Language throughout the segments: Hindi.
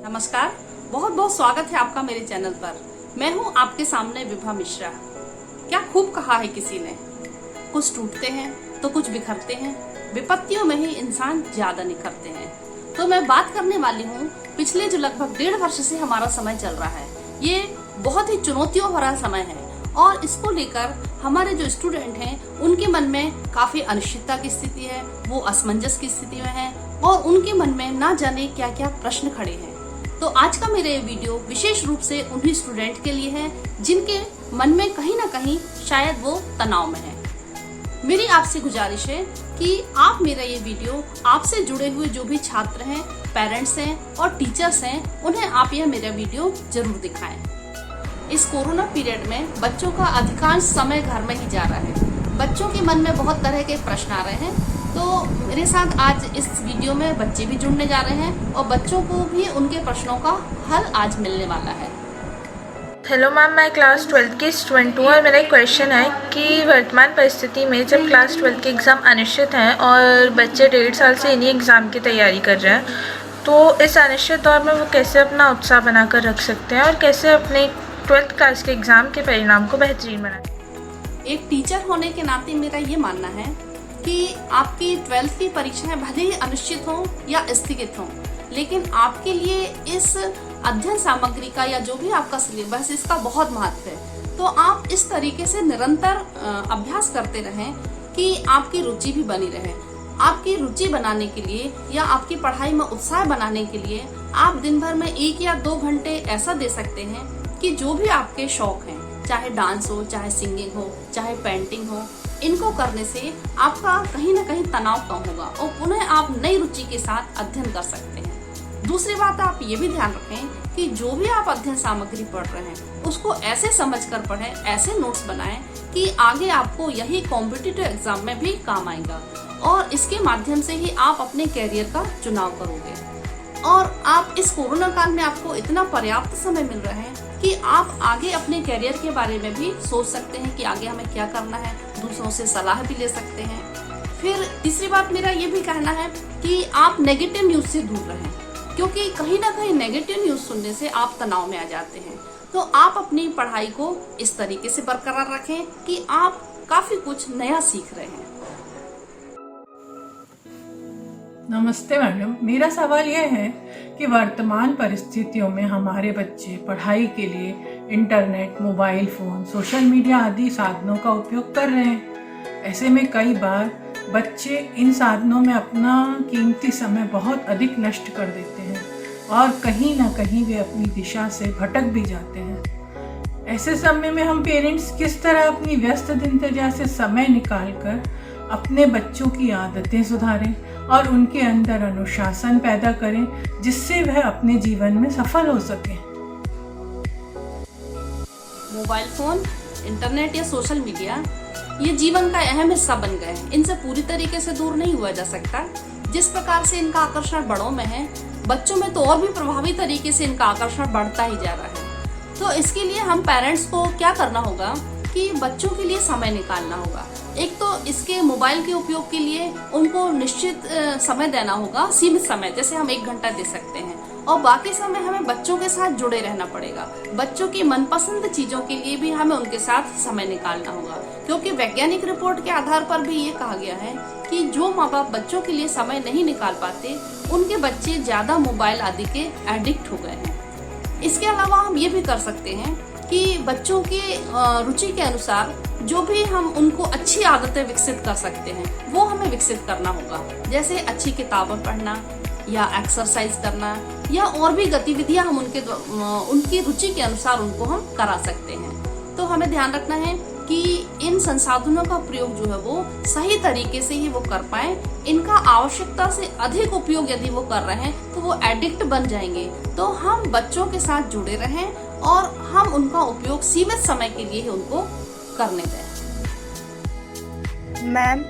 नमस्कार, बहुत बहुत स्वागत है आपका मेरे चैनल पर। मैं हूं आपके सामने विभा मिश्रा। क्या खूब कहा है किसी ने, कुछ टूटते हैं तो कुछ बिखरते हैं, विपत्तियों में ही इंसान ज्यादा निखरते हैं। तो मैं बात करने वाली हूं पिछले जो लगभग 1.5 वर्ष से हमारा समय चल रहा है। ये बहुत ही चुनौतियों भरा समय है और इसको लेकर हमारे जो स्टूडेंट हैं उनके मन में काफी अनिश्चितता की स्थिति है, वो असमंजस की स्थिति में है और उनके मन में ना जाने क्या क्या प्रश्न खड़े हैं। तो आज का मेरा ये वीडियो विशेष रूप से उन्हीं स्टूडेंट के लिए है जिनके मन में कहीं ना कहीं शायद वो तनाव में है। मेरी आपसे गुजारिश है कि आप मेरा ये वीडियो आपसे जुड़े हुए जो भी छात्र हैं, पेरेंट्स हैं और टीचर्स हैं, उन्हें आप यह मेरा वीडियो जरूर दिखाएं। इस कोरोना पीरियड में बच्चों का अधिकांश समय घर में ही जा रहा है। बच्चों के मन में बहुत तरह के प्रश्न आ रहे हैं। तो मेरे साथ आज इस वीडियो में बच्चे भी जुड़ने जा रहे हैं और बच्चों को भी उनके प्रश्नों का हल आज मिलने वाला है। हेलो मैम, मैं क्लास 12 की स्टूडेंट हूँ और मेरा एक क्वेश्चन है कि वर्तमान परिस्थिति में जब क्लास 12 के एग्ज़ाम अनिश्चित हैं और बच्चे 1.5 साल से इन्हीं एग्ज़ाम की तैयारी कर रहे हैं, तो इस अनिश्चित दौर में वो कैसे अपना उत्साह बनाकर रख सकते हैं और कैसे अपने 12th क्लास के एग्ज़ाम के परिणाम को बेहतरीन बनाएं। एक टीचर होने के नाते मेरा ये मानना है कि आपकी 12th की परीक्षाएं भले ही अनिश्चित हों या स्थगित हों, लेकिन आपके लिए इस अध्ययन सामग्री का या जो भी आपका सिलेबस इसका बहुत महत्व है। तो आप इस तरीके से निरंतर अभ्यास करते रहें कि आपकी रुचि भी बनी रहे। आपकी रुचि बनाने के लिए या आपकी पढ़ाई में उत्साह बनाने के लिए आप दिन भर में 1 या 2 घंटे ऐसा दे सकते हैं कि जो भी आपके शौक हैं, चाहे डांस हो, चाहे सिंगिंग हो, चाहे पेंटिंग हो, इनको करने से आपका कहीं ना कहीं तनाव कम होगा और पुनः आप नई रुचि के साथ अध्ययन कर सकते हैं। दूसरी बात, आप ये भी ध्यान रखें कि जो भी आप अध्ययन सामग्री पढ़ रहे हैं उसको ऐसे समझकर पढ़ें, ऐसे नोट्स बनाएं कि आगे आपको यही कॉम्पिटिटिव एग्जाम में भी काम आएगा और इसके माध्यम से ही आप अपने कैरियर का चुनाव करोगे। और आप इस कोरोना काल में आपको इतना पर्याप्त समय मिल रहा है कि आप आगे अपने कैरियर के बारे में भी सोच सकते हैं कि आगे हमें क्या करना है, दूसरों से सलाह भी ले सकते हैं। फिर तीसरी बात मेरा ये भी कहना है कि आप नेगेटिव न्यूज से दूर रहें, क्योंकि कहीं ना कहीं नेगेटिव न्यूज सुनने से आप तनाव में आ जाते हैं। तो आप अपनी पढ़ाई को इस तरीके से बरकरार रखें कि आप काफी कुछ नया सीख रहे हैं। नमस्ते मैडम, मेरा सवाल यह है कि वर्तमान परिस्थितियों में हमारे बच्चे पढ़ाई के लिए internet, mobile phone, social media आदि साधनों का उपयोग कर रहे हैं। ऐसे में कई बार बच्चे इन साधनों में अपना कीमती समय बहुत अधिक नष्ट कर देते हैं और कहीं ना कहीं वे अपनी दिशा से भटक भी जाते हैं। ऐसे समय में हम पेरेंट्स किस तरह अपनी व्यस्त दिनचर्या से समय निकालकर अपने बच्चों की आदतें सुधारें और उनके अंदर अनुशासन पैदा करें, जिससे वह अपने जीवन में सफल हो सके। मोबाइल फोन, इंटरनेट या सोशल मीडिया ये जीवन का अहम हिस्सा बन गए हैं। इनसे पूरी तरीके से दूर नहीं हुआ जा सकता। जिस प्रकार से इनका आकर्षण बड़ों में है, बच्चों में तो और भी प्रभावी तरीके से इनका आकर्षण बढ़ता ही जा रहा है। तो इसके लिए हम पेरेंट्स को क्या करना होगा कि बच्चों के लिए समय निकालना होगा। एक तो इसके मोबाइल के उपयोग के लिए उनको निश्चित समय देना होगा, सीमित समय, जैसे हम 1 घंटा दे सकते हैं, और बाकी समय हमें बच्चों के साथ जुड़े रहना पड़ेगा। बच्चों की मनपसंद चीजों के लिए भी हमें उनके साथ समय निकालना होगा, क्योंकि वैज्ञानिक रिपोर्ट के आधार पर भी ये कहा गया है कि जो माँ बाप बच्चों के लिए समय नहीं निकाल पाते, उनके बच्चे ज्यादा मोबाइल आदि के एडिक्ट हो गए हैं। इसके अलावा हम ये भी कर सकते हैं कि बच्चों की रुचि के अनुसार जो भी हम उनको अच्छी आदतें विकसित कर सकते हैं वो हमें विकसित करना होगा, जैसे अच्छी किताबें पढ़ना या एक्सरसाइज करना या और भी गतिविधियां हम उनकी रुचि के अनुसार उनको हम करा सकते हैं। तो हमें ध्यान रखना है कि इन संसाधनों का प्रयोग जो है वो सही तरीके से ही वो कर पाए। इनका आवश्यकता से अधिक उपयोग यदि वो कर रहे हैं तो वो एडिक्ट बन जाएंगे। तो हम बच्चों के साथ जुड़े रहें और हम उनका उपयोग सीमित समय के लिए ही उनको करने दें। मैम,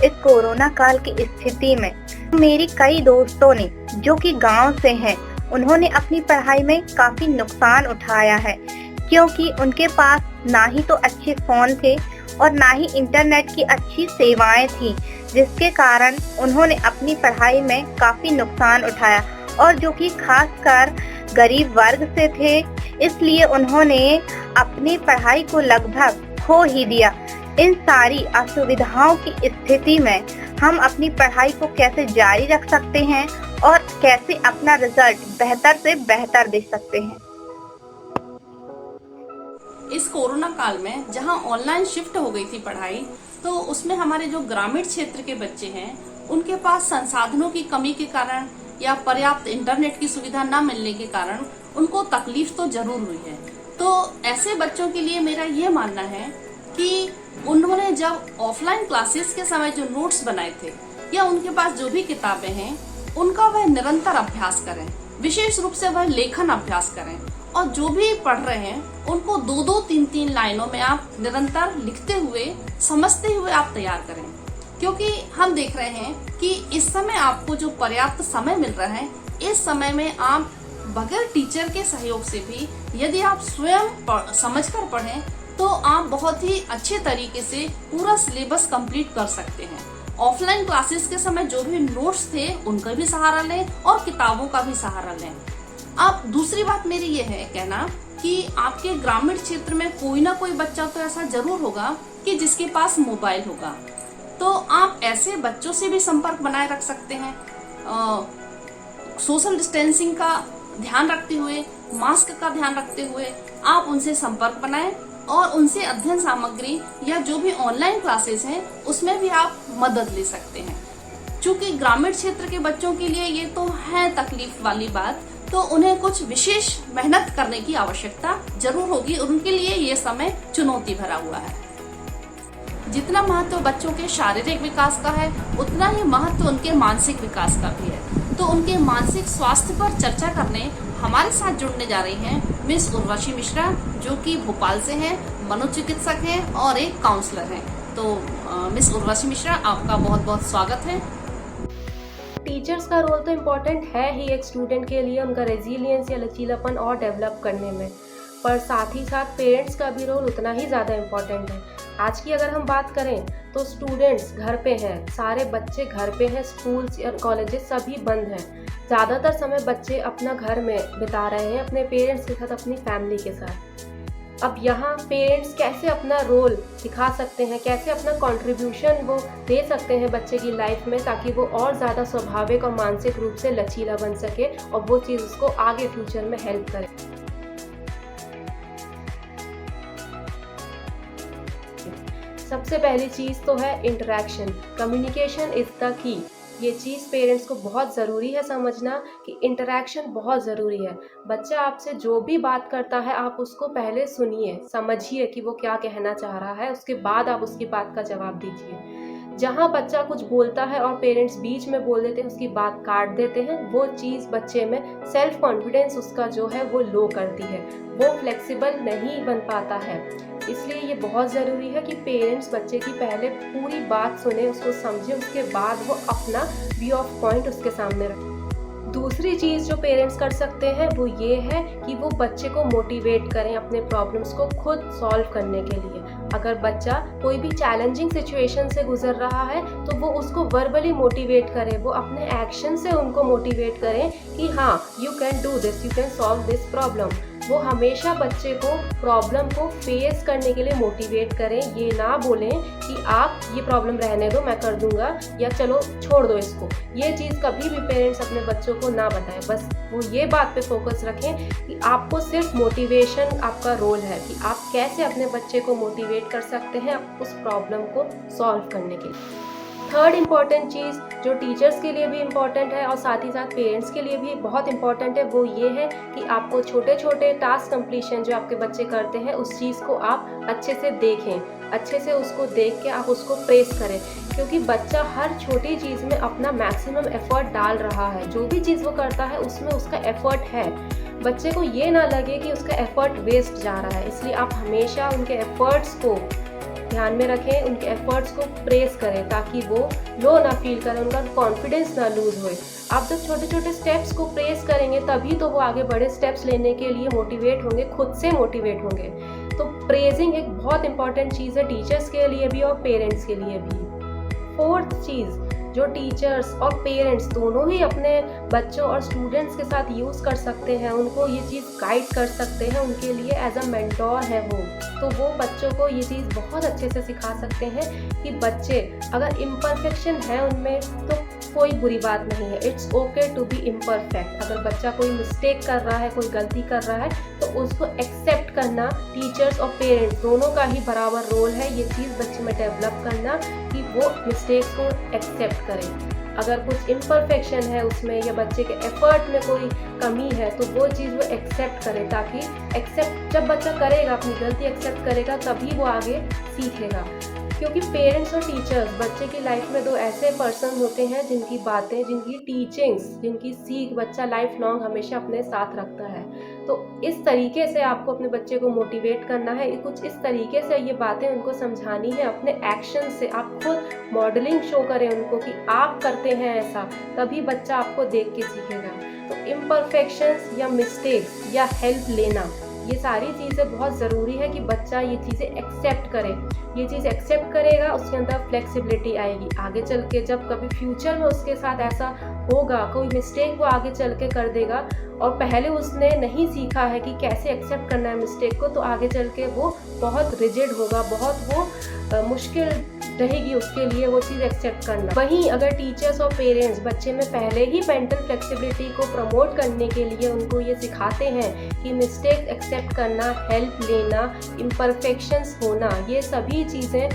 इस कोरोना काल की स्थिति में मेरी कई दोस्तों ने जो कि गांव से हैं, उन्होंने अपनी पढ़ाई में काफी नुकसान उठाया है, क्योंकि उनके पास ना ही तो अच्छे फोन थे और ना ही इंटरनेट की अच्छी सेवाएं थी, जिसके कारण उन्होंने अपनी पढ़ाई में काफी नुकसान उठाया। और जो कि खासकर गरीब वर्ग से थे, इसलिए उन्होंने अपनी पढ़ाई को लगभग खो ही दिया। इन सारी असुविधाओं की स्थिति में हम अपनी पढ़ाई को कैसे जारी रख सकते हैं और कैसे अपना रिजल्ट बेहतर से बेहतर दे सकते हैं। इस कोरोना काल में जहां ऑनलाइन शिफ्ट हो गई थी पढ़ाई, तो उसमें हमारे जो ग्रामीण क्षेत्र के बच्चे हैं उनके पास संसाधनों की कमी के कारण या पर्याप्त इंटरनेट की सुविधा न मिलने के कारण उनको तकलीफ तो जरूर हुई है। तो ऐसे बच्चों के लिए मेरा ये मानना है कि उन्होंने जब ऑफलाइन क्लासेस के समय जो नोट्स बनाए थे या उनके पास जो भी किताबें हैं उनका वह निरंतर अभ्यास करें, विशेष रूप से वह लेखन अभ्यास करें और जो भी पढ़ रहे हैं उनको 2-2, 3-3 लाइनों में आप निरंतर लिखते हुए समझते हुए आप तैयार करें। क्योंकि हम देख रहे हैं कि इस समय आपको जो पर्याप्त समय मिल रहा है, इस समय में आप बगैर टीचर के सहयोग से भी यदि आप स्वयं समझकर पढ़ें तो आप बहुत ही अच्छे तरीके से पूरा सिलेबस कंप्लीट कर सकते हैं। ऑफलाइन क्लासेस के समय जो भी नोट्स थे उनका भी सहारा लें और किताबों का भी सहारा लें। अब दूसरी बात मेरी ये है कहना कि आपके ग्रामीण क्षेत्र में कोई ना कोई बच्चा तो ऐसा जरूर होगा कि जिसके पास मोबाइल होगा, तो आप ऐसे बच्चों से भी संपर्क बनाए रख सकते हैं। सोशल डिस्टेंसिंग का ध्यान रखते हुए, मास्क का ध्यान रखते हुए आप उनसे संपर्क बनाएं और उनसे अध्ययन सामग्री या जो भी ऑनलाइन क्लासेस हैं उसमें भी आप मदद ले सकते हैं। चूंकि ग्रामीण क्षेत्र के बच्चों के लिए ये तो है तकलीफ वाली बात, तो उन्हें कुछ विशेष मेहनत करने की आवश्यकता जरूर होगी और उनके लिए ये समय चुनौती भरा हुआ है। जितना महत्व बच्चों के शारीरिक विकास का है उतना ही महत्व उनके मानसिक विकास का भी है। तो उनके मानसिक स्वास्थ्य पर चर्चा करने हमारे साथ जुड़ने जा रही हैं मिस उर्वशी मिश्रा, जो कि भोपाल से हैं, मनोचिकित्सक हैं और एक काउंसलर हैं। तो मिस उर्वशी मिश्रा, आपका बहुत बहुत स्वागत है। टीचर्स का रोल तो इम्पॉर्टेंट है ही एक स्टूडेंट के लिए, उनका रेजिलियंस या लचीलापन और डेवलप करने में, पर साथ ही साथ पेरेंट्स का भी रोल उतना ही ज़्यादा इम्पॉर्टेंट है। आज की अगर हम बात करें तो स्टूडेंट्स घर पे हैं, सारे बच्चे घर पे हैं, स्कूल्स या कॉलेजेस सभी बंद हैं। ज़्यादातर समय बच्चे अपना घर में बिता रहे हैं अपने पेरेंट्स के साथ, अपनी फैमिली के साथ। अब यहाँ पेरेंट्स कैसे अपना रोल दिखा सकते हैं, कैसे अपना कंट्रीब्यूशन वो दे सकते हैं बच्चे की लाइफ में, ताकि वो और ज़्यादा स्वाभाविक और मानसिक रूप से लचीला बन सके और वो चीज़ उसको आगे फ्यूचर में हेल्प करे। सबसे पहली चीज़ तो है interaction. Communication is the key. ये चीज़ पेरेंट्स को बहुत ज़रूरी है समझना कि इंटरेक्शन बहुत ज़रूरी है। बच्चा आपसे जो भी बात करता है आप उसको पहले सुनिए, समझिए कि वो क्या कहना चाह रहा है, उसके बाद आप उसकी बात का जवाब दीजिए। जहाँ बच्चा कुछ बोलता है और पेरेंट्स बीच में बोल देते हैं, उसकी बात काट देते हैं, वो चीज़ बच्चे में सेल्फ कॉन्फिडेंस उसका जो है वो लो करती है, वो फ्लेक्सिबल नहीं बन पाता है। इसलिए ये बहुत ज़रूरी है कि पेरेंट्स बच्चे की पहले पूरी बात सुने, उसको समझे, उसके बाद वो अपना व्यू ऑफ पॉइंट उसके सामने रखें। दूसरी चीज़ जो पेरेंट्स कर सकते हैं वो ये है कि वो बच्चे को मोटिवेट करें अपने प्रॉब्लम्स को खुद सॉल्व करने के लिए। अगर बच्चा कोई भी चैलेंजिंग सिचुएशन से गुजर रहा है तो वो उसको वर्बली मोटिवेट करें, वो अपने एक्शन से उनको मोटिवेट करें कि हाँ, you can do this, you can solve this problem. वो हमेशा बच्चे को प्रॉब्लम को फेस करने के लिए मोटिवेट करें, ये ना बोलें कि आप ये प्रॉब्लम रहने दो, मैं कर दूंगा, या चलो छोड़ दो इसको। ये चीज़ कभी भी पेरेंट्स अपने बच्चों को ना बताएं। बस वो ये बात पे फोकस रखें कि आपको सिर्फ मोटिवेशन आपका रोल है कि आप कैसे अपने बच्चे को मोटिवेट कर सकते हैं उस प्रॉब्लम को सॉल्व करने के लिए। थर्ड इम्पॉर्टेंट चीज़ जो टीचर्स के लिए भी इम्पॉर्टेंट है और साथ ही साथ पेरेंट्स के लिए भी बहुत इम्पॉर्टेंट है, वो ये है कि आपको छोटे छोटे टास्क कंप्लीशन जो आपके बच्चे करते हैं उस चीज़ को आप अच्छे से देखें, अच्छे से उसको देख के आप उसको प्रेस करें, क्योंकि बच्चा हर छोटी चीज़ में अपना मैक्सिमम एफर्ट डाल रहा है। जो भी चीज़ वो करता है उसमें उसका एफर्ट है। बच्चे को ये ना लगे कि उसका एफर्ट वेस्ट जा रहा है, इसलिए आप हमेशा उनके एफर्ट्स को ध्यान में रखें, उनके एफर्ट्स को प्रेस करें ताकि वो लो ना फील करें, उनका कॉन्फिडेंस ना लूज़ होए। आप जब छोटे छोटे स्टेप्स को प्रेस करेंगे तभी तो वो आगे बड़े स्टेप्स लेने के लिए मोटिवेट होंगे, खुद से मोटिवेट होंगे। तो प्रेजिंग एक बहुत इंपॉर्टेंट चीज़ है टीचर्स के लिए भी और पेरेंट्स के लिए भी। फोर्थ चीज़ जो टीचर्स और पेरेंट्स दोनों ही अपने बच्चों और स्टूडेंट्स के साथ यूज़ कर सकते हैं, उनको ये चीज़ गाइड कर सकते हैं, उनके लिए एज अ मेंटोर है वो, तो वो बच्चों को ये चीज़ बहुत अच्छे से सिखा सकते हैं कि बच्चे अगर इम्परफेक्शन है उनमें तो कोई बुरी बात नहीं है, it's okay to be imperfect. अगर बच्चा कोई मिस्टेक कर रहा है, कोई गलती कर रहा है, तो उसको एक्सेप्ट करना टीचर्स और पेरेंट्स दोनों का ही बराबर रोल है, ये चीज़ बच्चे में डेवलप करना कि वो मिस्टेक्स को एक्सेप्ट करें। अगर कुछ इम्परफेक्शन है उसमें या बच्चे के एफर्ट में कोई कमी है तो वो चीज़ वो एक्सेप्ट करे, ताकि जब बच्चा करेगा, अपनी गलती एक्सेप्ट करेगा, तभी वो आगे सीखेगा। क्योंकि पेरेंट्स और टीचर्स बच्चे की लाइफ में दो ऐसे पर्सन होते हैं जिनकी बातें, जिनकी टीचिंग्स, जिनकी सीख बच्चा लाइफ लॉन्ग हमेशा अपने साथ रखता है। तो इस तरीके से आपको अपने बच्चे को मोटिवेट करना है, कुछ इस तरीके से ये बातें उनको समझानी है, अपने एक्शन से आप खुद मॉडलिंग शो करें उनको कि आप करते हैं ऐसा, तभी बच्चा आपको देख के सीखेगा। तो इम्परफेक्शंस या मिस्टेक्स या हेल्प लेना, ये सारी चीज़ें बहुत ज़रूरी है कि बच्चा ये चीज़ें एक्सेप्ट करे। ये चीज़ एक्सेप्ट करेगा, उसके अंदर फ्लेक्सिबिलिटी आएगी। आगे चल के जब कभी फ्यूचर में उसके साथ ऐसा होगा, कोई मिस्टेक वो आगे चल के कर देगा और पहले उसने नहीं सीखा है कि कैसे एक्सेप्ट करना है मिस्टेक को, तो आगे चल के वो बहुत रिजिड होगा, बहुत वो मुश्किल रहेगी उसके लिए वो चीज़ एक्सेप्ट करना। वहीं अगर टीचर्स और पेरेंट्स बच्चे में पहले ही मेंटल फ्लेक्सिबिलिटी को प्रमोट करने के लिए उनको ये सिखाते हैं कि मिस्टेक एक्सेप्ट करना, हेल्प लेना, इम्परफेक्शंस होना, ये सभी चीज़ें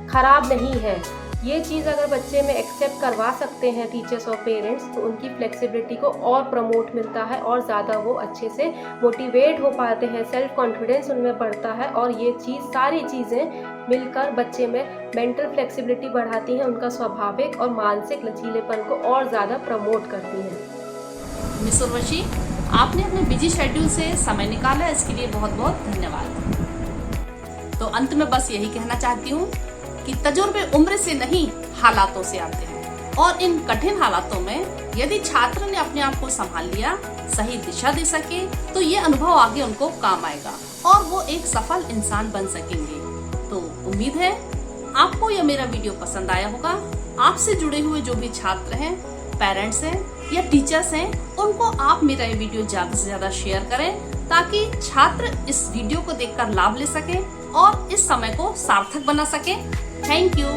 खराब नहीं है, ये चीज़ अगर बच्चे में एक्सेप्ट करवा सकते हैं टीचर्स और पेरेंट्स, तो उनकी फ्लेक्सिबिलिटी को और प्रमोट मिलता है और ज़्यादा वो अच्छे से मोटिवेट हो पाते हैं, सेल्फ कॉन्फिडेंस उनमें बढ़ता है और ये चीज़, सारी चीज़ें मिलकर बच्चे में मेंटल फ्लेक्सिबिलिटी बढ़ाती हैं, उनका स्वाभाविक और मानसिक लचीलेपन को और ज़्यादा प्रमोट करती हैं। मिस उर्वशी, आपने अपने बिजी शेड्यूल से समय निकाला, इसके लिए बहुत बहुत धन्यवाद। तो अंत में बस यही कहना चाहती हूँ कि तजुर्बे उम्र से नहीं, हालातों से आते हैं, और इन कठिन हालातों में यदि छात्र ने अपने आप को संभाल लिया, सही दिशा दे सके, तो ये अनुभव आगे उनको काम आएगा और वो एक सफल इंसान बन सकेंगे। तो उम्मीद है आपको यह मेरा वीडियो पसंद आया होगा। आपसे जुड़े हुए जो भी छात्र हैं, पेरेंट्स हैं या टीचर्स हैं, उनको आप मेरा ये वीडियो ज्यादा से ज्यादा शेयर करें, ताकि छात्र इस वीडियो को देखकर लाभ ले सके और इस समय को सार्थक बना सके। Thank you.